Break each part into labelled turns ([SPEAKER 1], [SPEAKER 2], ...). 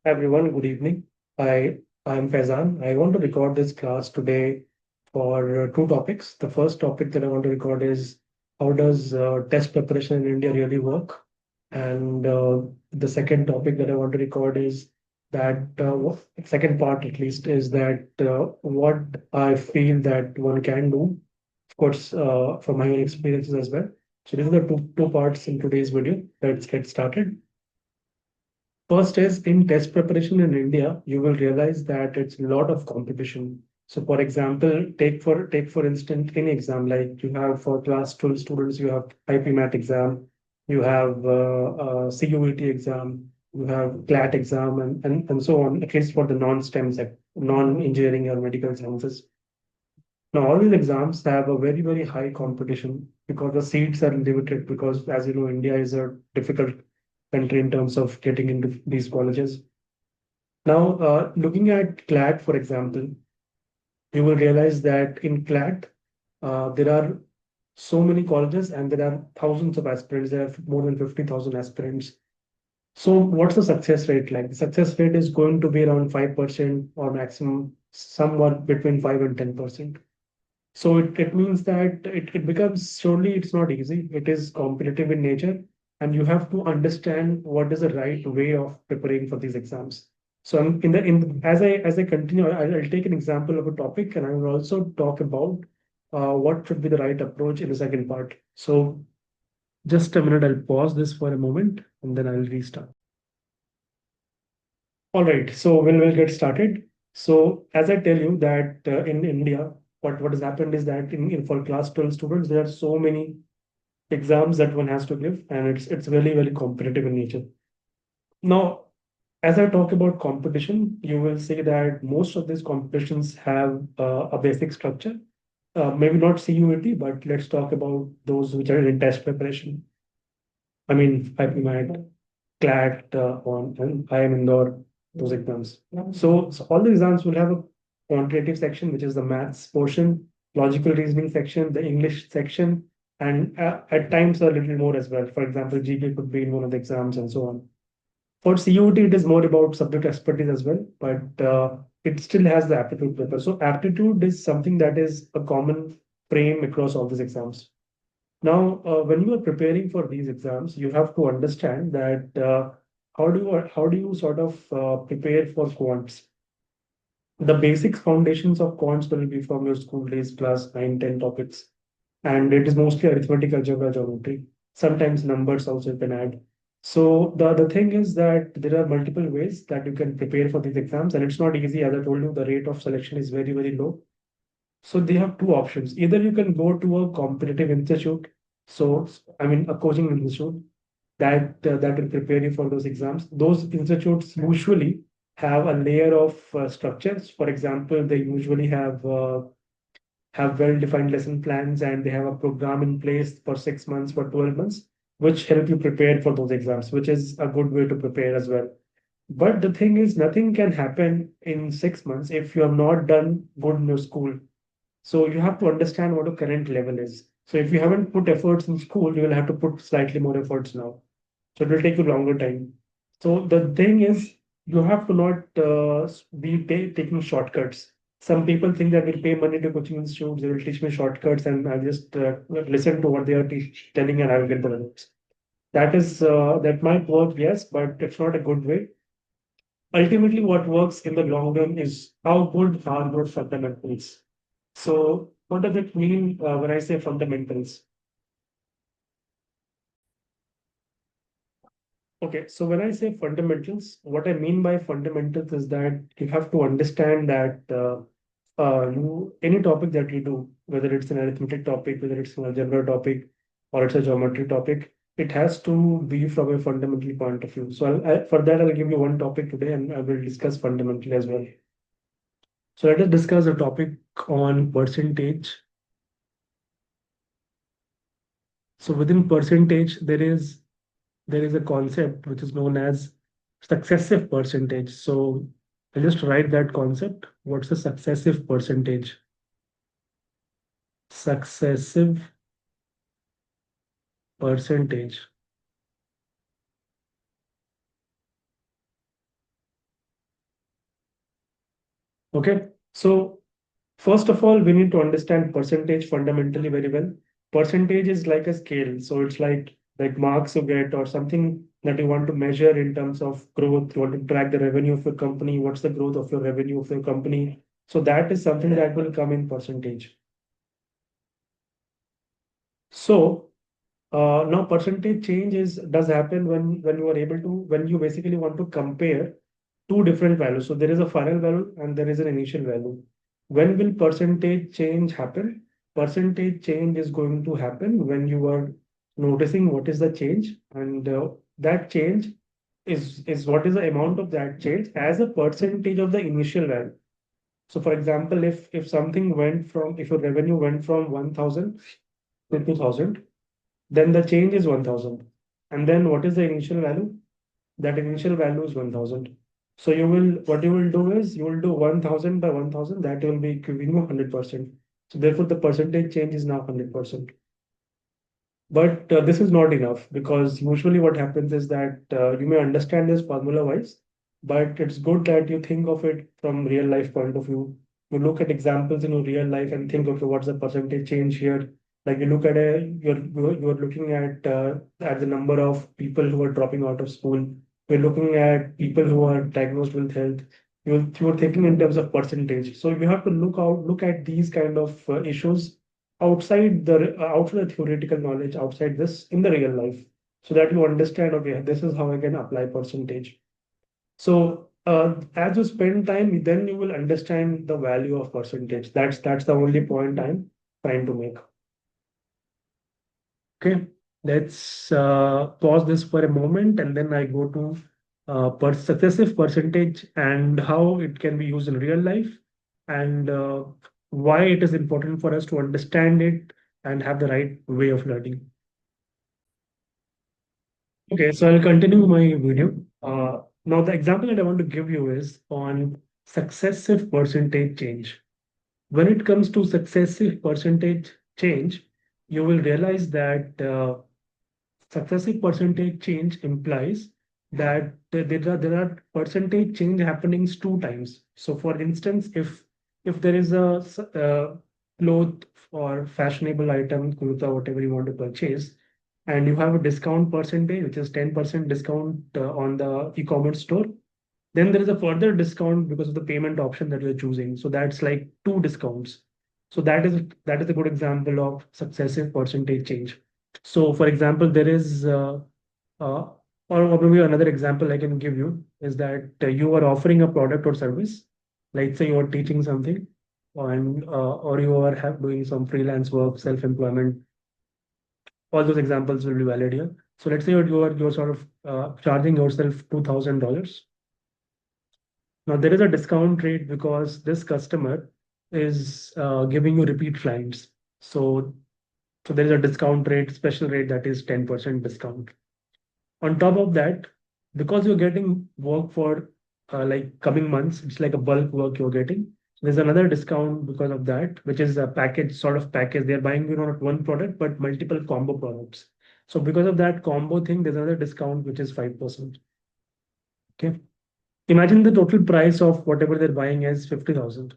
[SPEAKER 1] Everyone, good evening. I'm Faizan. I want to record this class today for two topics. The first topic that I want to record is how does test preparation in India really work? And the second topic that I want to record is that second part at least is that what I feel that one can do, of course, from my own experiences as well. So these are the two parts in today's video. Let's get started. First is in test preparation in India, you will realize that it's a lot of competition. So for example, take for instance any exam like you have for class 12 students, you have IP exam, you have CUET exam, you have CLAT exam and so on, at least for the non-STEM non-engineering or medical sciences. Now all these exams have a very, very high competition because the seats are limited because as you know, India is a difficult country in terms of getting into these colleges. Now, looking at CLAT, for example, you will realize that in CLAT, there are so many colleges and there are thousands of aspirants. There are more than 50,000 aspirants. So what's the success rate like? The success rate is going to be around 5% or maximum somewhat between 5 and 10%. So it means that it becomes surely it's not easy. It is competitive in nature, and you have to understand what is the right way of preparing for these exams. So as I continue, I'll take an example of a topic, and I will also talk about what should be the right approach in the second part. So just a minute, I'll pause this for a moment, and then I'll restart. All right, so we'll get started. So as I tell you that in India, what has happened is that in for class 12 students, there are so many exams that one has to give, and it's really, very competitive in nature. Now, as I talk about competition, you will see that most of these competitions have a basic structure. Maybe not CUET, but let's talk about those which are in test preparation. I mean, IPMAT, CLAT, on and IIM Indore, those exams. So all the exams will have a quantitative section, which is the maths portion, logical reasoning section, the English section, and at times a little more as well. For example, GK could be in one of the exams and so on. For CUT, it is more about subject expertise as well, but it still has the aptitude paper. So aptitude is something that is a common frame across all these exams. Now, when you are preparing for these exams, you have to understand that how do you sort of prepare for quants? The basic foundations of quants will be from your school days, class 9, 10 topics, and it is mostly arithmetic, algebra, geometry. Sometimes numbers also you can add. So the thing is that there are multiple ways that you can prepare for these exams, and it's not easy. As I told you, the rate of selection is very, very low. So they have two options. Either you can go to a competitive institute, so I mean a coaching institute that will prepare you for those exams. Those institutes usually have a layer of structures. For example, they usually have well-defined lesson plans and they have a program in place for 6 months, for 12 months, which help you prepare for those exams, which is a good way to prepare as well. But the thing is, nothing can happen in 6 months if you have not done good in your school. So you have to understand what the current level is. So if you haven't put efforts in school, you will have to put slightly more efforts now. So it will take you longer time. So the thing is, you have to not taking shortcuts. Some people think that we'll pay money to coaching institutes, they will teach me shortcuts, and I'll just listen to what they are telling, and I will get the results. That might work, yes, but it's not a good way. Ultimately, what works in the long run is how good are your fundamentals. So what does it mean when I say fundamentals? Okay, so when I say fundamentals, what I mean by fundamentals is that you have to understand that any topic that you do, whether it's an arithmetic topic, whether it's an algebra topic, or it's a geometry topic, it has to be from a fundamental point of view. So for that, I'll give you one topic today, and I will discuss fundamental as well. So let us discuss a topic on percentage. So within percentage, there is a concept which is known as successive percentage. So I'll just write that concept. What's the successive percentage? Successive percentage. Okay. So first of all, we need to understand percentage fundamentally very well. Percentage is like a scale. So it's like marks you get or something that you want to measure in terms of growth. You want to track the revenue of your company. What's the growth of your revenue of your company? So that is something that will come in percentage. So now percentage change is does happen when you are able to when you basically want to compare two different values. So there is a final value and there is an initial value. When will percentage change happen? Percentage change is going to happen when you are noticing what is the change, and that change is what is the amount of that change as a percentage of the initial value. So for example, if something went from if your revenue went from 1,000 to 2,000, then the change is 1,000. And then what is the initial value? That initial value is 1,000. So what you will do is you will do 1,000 by 1,000, that will be giving you 100%. So therefore, the percentage change is now 100%. But this is not enough because usually what happens is that you may understand this formula wise, but it's good that you think of it from real life point of view. You look at examples in your real life and think, okay, what's the percentage change here? Like you look at you're looking at the number of people who are dropping out of school. You're looking at people who are diagnosed with health. You're thinking in terms of percentage. So you have to look at these kind of issues outside the theoretical knowledge, outside this in the real life, so that you understand, okay, this is how I can apply percentage. So as you spend time, then you will understand the value of percentage. That's the only point I'm trying to make. Okay, let's pause this for a moment and then I go to successive percentage and how it can be used in real life, and why it is important for us to understand it and have the right way of learning. Okay, so I'll continue my video. Now, the example that I want to give you is on successive percentage change. When it comes to successive percentage change, you will realize that successive percentage change implies that there are percentage change happenings two times. So for instance, if there is cloth or fashionable item, kurta, whatever you want to purchase, and you have a discount percentage, which is 10% discount on the e-commerce store, then there is a further discount because of the payment option that you're choosing. So that's like two discounts. So that is a good example of successive percentage change. So, for example, there is, uh, or maybe another example I can give you is that you are offering a product or service. Like say you are teaching something, and or you are doing some freelance work, self-employment. All those examples will be valid here. So let's say you're sort of charging yourself $2,000. Now there is a discount rate because this customer is giving you repeat clients. So so there is a discount rate, special rate, that is 10% discount. On top of that, because you're getting work for like coming months, it's like a bulk work you're getting. There's another discount because of that, which is a package sort of package. They're buying, not one product, but multiple combo products. So because of that combo thing, there's another discount, which is 5%. Okay. Imagine the total price of whatever they're buying is 50,000.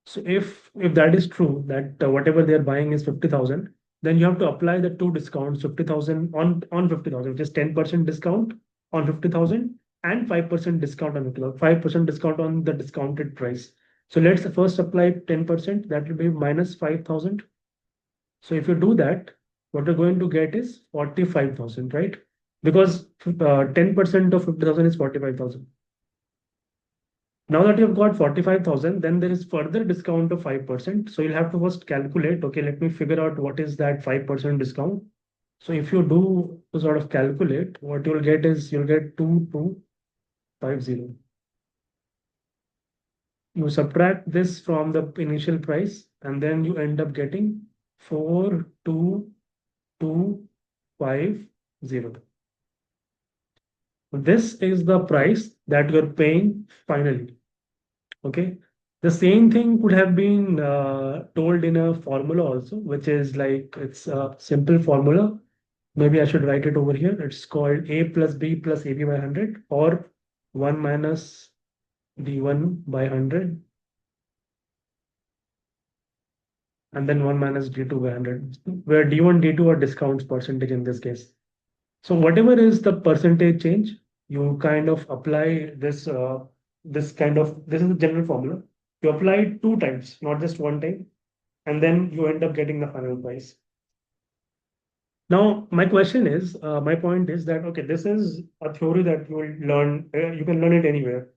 [SPEAKER 1] So if that is true, that whatever they are buying is 50,000, then you have to apply the two discounts, 50,000 on 50,000, which is 10% discount on 50,000 and 5% discount on 50,000, 5% discount on the discounted price. So let's first apply 10%, that will be minus 5,000. So if you do that, what you're going to get is 45,000, right? Because 10% of 50,000 is 45,000. Now that you've got 45,000, then there is further discount of 5%. So you'll have to first calculate, okay, let me figure out what is that 5% discount. So if you do to sort of calculate, what you'll get is you'll get 2250. You subtract this from the initial price, and then you end up getting 42,250. This is the price that you're paying finally. Okay. The same thing could have been told in a formula also, which is like it's a simple formula. Maybe I should write it over here. It's called A plus B plus AB by 100, or 1 minus D1 by 100, and then 1 minus D2 by 100, where D1, D2 are discounts percentage in this case. So whatever is the percentage change, you kind of apply this is the general formula. You apply it two times, not just one time, and then you end up getting the final price. Now, my point is that, okay, this is a theory that you will learn, you can learn it anywhere.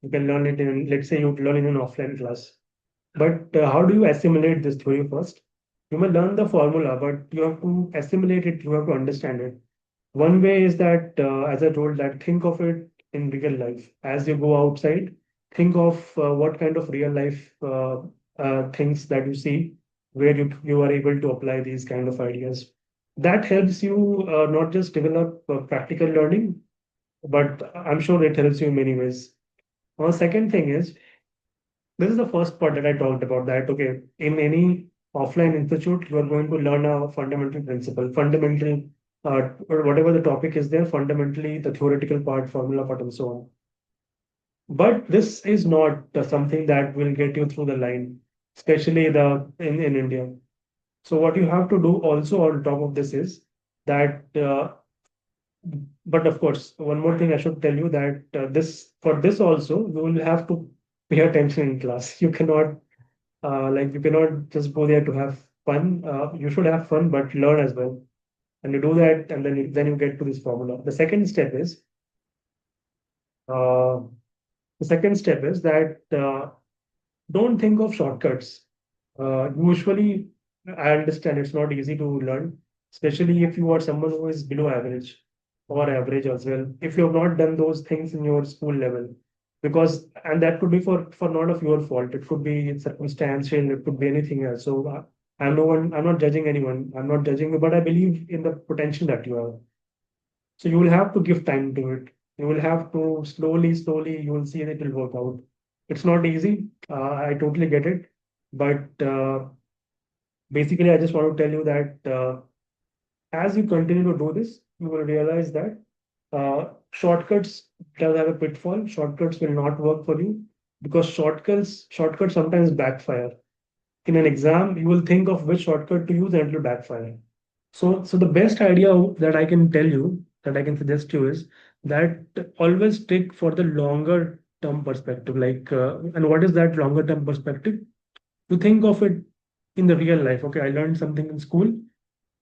[SPEAKER 1] You can learn it in, let's say you learn in an offline class. But how do you assimilate this theory first? You may learn the formula, but you have to assimilate it, you have to understand it. One way is that, as I told, that think of it in real life. As you go outside, think of what kind of real life things that you see where you are able to apply these kind of ideas. That helps you not just develop practical learning, but I'm sure it helps you in many ways. Now, second thing is, this is the first part that I talked about, that, okay, in any offline institute, you are going to learn a fundamental principle, fundamental, or whatever the topic is there, fundamentally the theoretical part, formula part, and so on. But this is not something that will get you through the line, especially in India. So what you have to do also on top of this is that, but of course, one more thing I should tell you, that this for this also you will have to pay attention in class. You cannot you cannot just go there to have fun. You should have fun, but learn as well. And you do that, and then you get to this formula. Uh, the second step is that don't think of shortcuts. Usually, I understand it's not easy to learn, especially if you are someone who is below average or average as well. If you have not done those things in your school level, because and that could be for not of your fault. It could be circumstantial. It could be anything else. So I'm no one. I'm not judging anyone. I'm not judging you, but I believe in the potential that you have. So you will have to give time to it. You will have to slowly, you will see that it will work out. It's not easy. I totally get it. But basically, I just want to tell you that as you continue to do this, you will realize that shortcuts does have a pitfall. Shortcuts will not work for you because shortcuts sometimes backfire. In an exam, you will think of which shortcut to use and it will backfire. So the best idea that I can tell you, that I can suggest you is that always take for the longer term perspective. And what is that longer term perspective? You think of it in the real life. Okay, I learned something in school.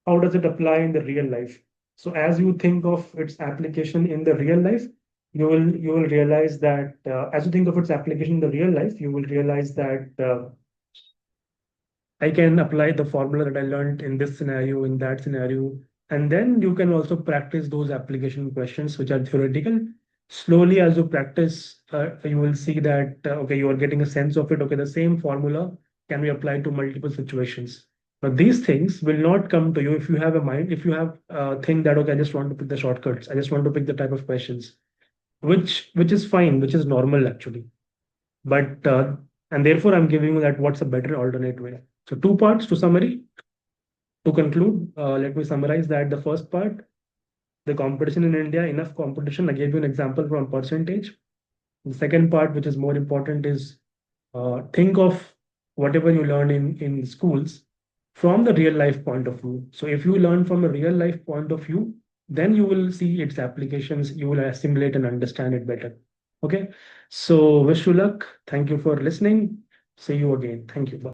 [SPEAKER 1] How does it apply in the real life? So as you think of its application in the real life, you will realize that as you think of its application in the real life, you will realize that I can apply the formula that I learned in this scenario, in that scenario. And then you can also practice those application questions, which are theoretical. Slowly, as you practice, you will see that, okay, you are getting a sense of it. Okay, the same formula can be applied to multiple situations. But these things will not come to you if you have a mind, if you have think that, okay, I just want to pick the shortcuts. I just want to pick the type of questions, which is fine, which is normal actually. But and therefore, I'm giving you that what's a better alternate way. So two parts to summary. To conclude, let me summarize that the first part, the competition in India, enough competition. I gave you an example from percentage. The second part, which is more important, is think of whatever you learn in schools from the real life point of view. So if you learn from a real life point of view, then you will see its applications, you will assimilate and understand it better. Okay. So wish you luck. Thank you for listening. See you again. Thank you. Bye.